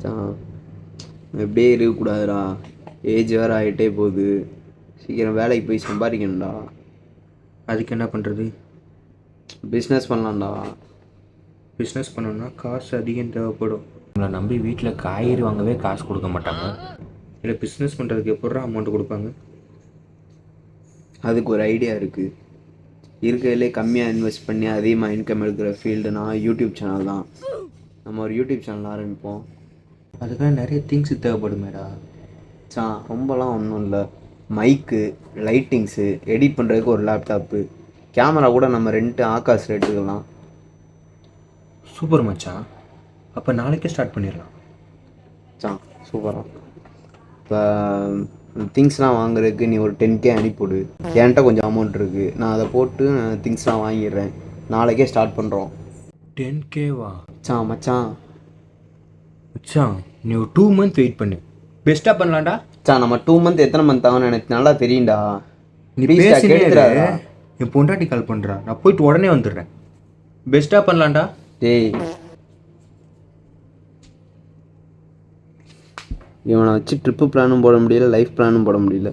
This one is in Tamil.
மச்சான் எப்படியே இருக்கக்கூடாதுடா. ஏஜ் வேறு ஆகிட்டே போகுது. சீக்கிரம் வேலைக்கு போய் சம்பாதிக்கணும்டா. அதுக்கு என்ன பண்ணுறது? பிஸ்னஸ் பண்ணலாம்டா. பிஸ்னஸ் பண்ணணும்னா காசு அதிகம் தேவைப்படும். நம்மளை நம்பி வீட்டில் காய்கறி வாங்கவே காசு கொடுக்க மாட்டாங்க. இல்லை பிஸ்னஸ் பண்ணுறதுக்கு எப்படா அமௌண்ட் கொடுப்பாங்க? அதுக்கு ஒரு ஐடியா இருக்குது. இருக்கிறதுலே கம்மியாக இன்வெஸ்ட் பண்ணி அதிகமாக இன்கம் எடுக்கிற ஃபீல்டுனா யூடியூப் சேனல் தான். நம்ம ஒரு யூடியூப் சேனல் ஆரம்பிப்போம். அதுக்காக நிறைய திங்ஸ் தேவைப்படுமேடா. ரொம்பலாம் ஒன்றும் இல்லை. மைக்கு, லைட்டிங்ஸு, எடிட் பண்ணுறதுக்கு ஒரு லேப்டாப்பு, கேமரா கூட நம்ம ஆகாஷ் எடுத்துக்கலாம். சூப்பர் மச்சான். அப்போ நாளைக்கே ஸ்டார்ட் பண்ணிடலாம். சூப்பராக. இப்போ திங்ஸ்லாம் வாங்குறதுக்கு நீ ஒரு 10K அனுப்பிவிடு. என்கிட்ட கொஞ்சம் அமௌண்ட் இருக்குது. நான் அதை போட்டு திங்ஸ்லாம் வாங்கிடுறேன். நாளைக்கே ஸ்டார்ட் பண்ணுறோம். 10Kவா? மச்சான் மச்சான் நீ ஒரு 2 months வெயிட் பண்ணு. பெஸ்ட்டாக பண்ணலாம்டா. நம்ம 2 months எத்தனை மந்த் ஆகும்னு எனக்கு நல்லா தெரியும்டா. நீ பேசினே என் பொண்டாட்டி கால் பண்ணுறா. நான் போயிட்டு உடனே வந்துடுறேன். பெஸ்ட்டாக பண்ணலாம்டா. டேய், இவனை வச்சு ட்ரிப்பு பிளானும் போட முடியல, லைஃப் பிளானும் போட முடியல.